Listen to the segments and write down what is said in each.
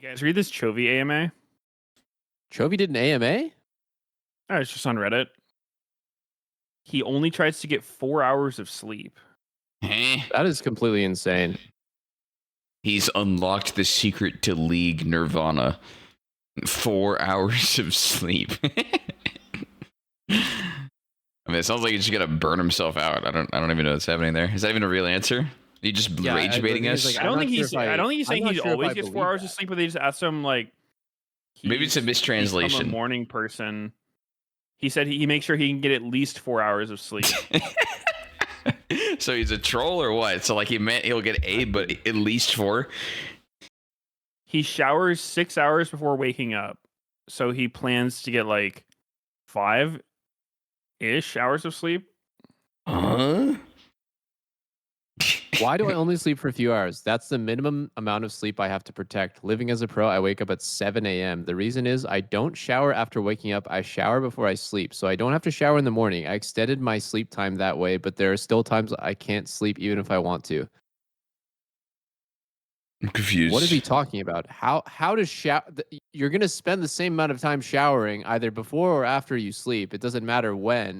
guys read this Chovy AMA? Chovy did an AMA? Oh, it's just on Reddit. He only tries to get 4 hours of sleep. That is completely insane. He's unlocked the secret to League Nirvana. 4 hours of sleep. I mean, it sounds like he's just gonna burn himself out. I don't even know what's happening there. Is that even a real answer? He just rage baiting us? Like, I don't think he's saying he always gets 4 hours of sleep, but they just asked him like. Maybe it's a mistranslation. I'm a morning person. He said he makes sure he can get at least 4 hours of sleep. So he's a troll or what? So like he meant he'll get 8, but at least 4. He showers 6 hours before waking up, so he plans to get like 5-ish hours of sleep. Huh? Why do I only sleep for a few hours? That's the minimum amount of sleep I have to protect. Living as a pro, I wake up at 7 a.m. The reason is I don't shower after waking up. I shower before I sleep. So I don't have to shower in the morning. I extended my sleep time that way, but there are still times I can't sleep even if I want to. I'm confused. What is he talking about? How does shower? You're going to spend the same amount of time showering either before or after you sleep. It doesn't matter when.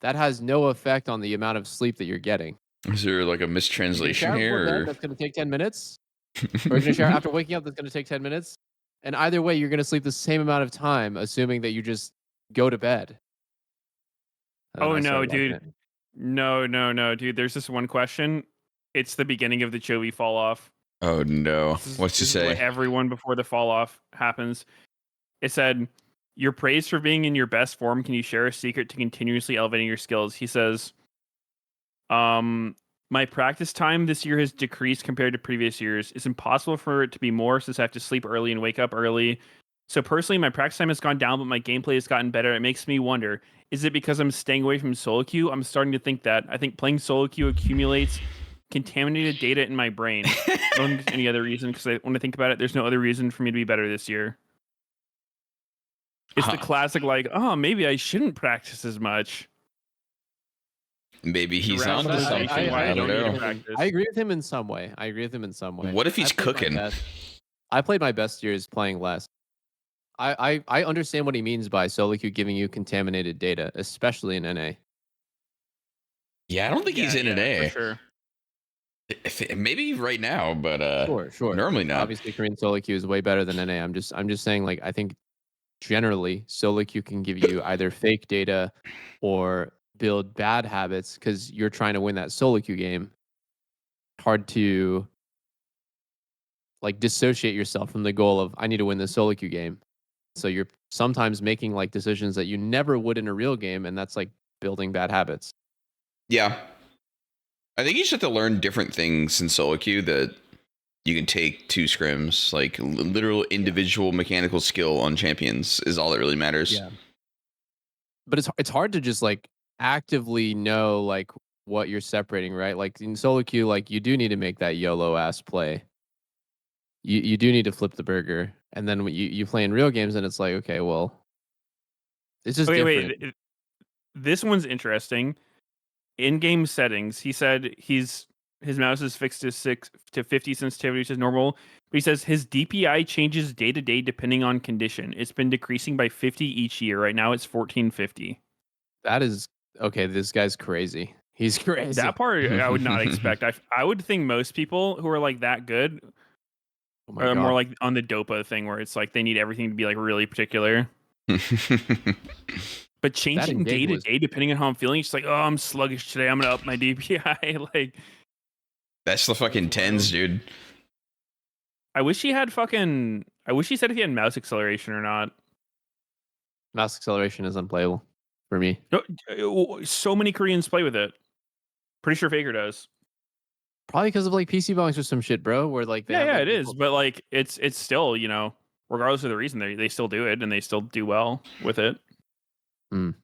That has no effect on the amount of sleep that you're getting. Is there like a mistranslation here? Or? That's going to take 10 minutes. Or you're going to shower after waking up. That's going to take 10 minutes. And either way, you're going to sleep the same amount of time, assuming that you just go to bed. Oh, no, dude. No, dude. There's this one question. It's the beginning of the Chovy fall off. Oh, no. What's to say? Everyone before the fall off happens. It said, "You're praised for being in your best form. Can you share a secret to continuously elevating your skills?" He says, my practice time this year has decreased compared to previous years. It's impossible for it to be more since I have to sleep early and wake up early. So personally, my practice time has gone down, but my gameplay has gotten better. It makes me wonder, is it because I'm staying away from solo queue? I'm starting to think that. I think playing solo queue accumulates contaminated data in my brain. I don't think there's any other reason, because when I think about it, there's no other reason for me to be better this year. It's the classic, like, oh, maybe I shouldn't practice as much. Maybe he's on to something. I don't know. I agree with him in some way. What if he's cooking? I played my best years playing less. I understand what he means by solo queue giving you contaminated data, especially in NA. Yeah, I don't think he's in NA. For sure. Maybe right now, but sure. Normally not. Obviously, Korean solo queue is way better than NA. I'm just saying, like, I think generally solo queue can give you either fake data or build bad habits because you're trying to win that solo queue game. Hard to like dissociate yourself from the goal of I need to win this solo queue game. So you're sometimes making like decisions that you never would in a real game, and that's like building bad habits. Yeah. I think you just have to learn different things in solo queue that you can take to scrims. Like literal individual mechanical skill on champions is all that really matters. Yeah. But it's hard to just like actively know like what you're separating, right? Like in solo queue, like you do need to make that YOLO ass play. You do need to flip the burger, and then when you play in real games, and it's like, okay, well, it's just different. Wait. This one's interesting. In-game settings, he said his mouse is fixed to 6 to 50 sensitivity, which is normal. But he says his DPI changes day to day depending on condition. It's been decreasing by 50 each year. Right now, it's 1450. That is okay. This guy's crazy. He's crazy. That part I would not expect. I would think most people who are like that good are more like on the DOPA thing, where it's like they need everything to be like really particular. But changing day to day depending on how I'm feeling, it's like, oh, I'm sluggish today, I'm gonna up my DPI. Like, that's the fucking 10s, dude. I wish he said if he had mouse acceleration or not. Mouse acceleration is unplayable for me. No, so many Koreans play with it. Pretty sure Faker does. Probably because of like PC bongs or some shit, bro. Where like it is, but like it's still, you know, regardless of the reason, they still do it and they still do well with it. Mm.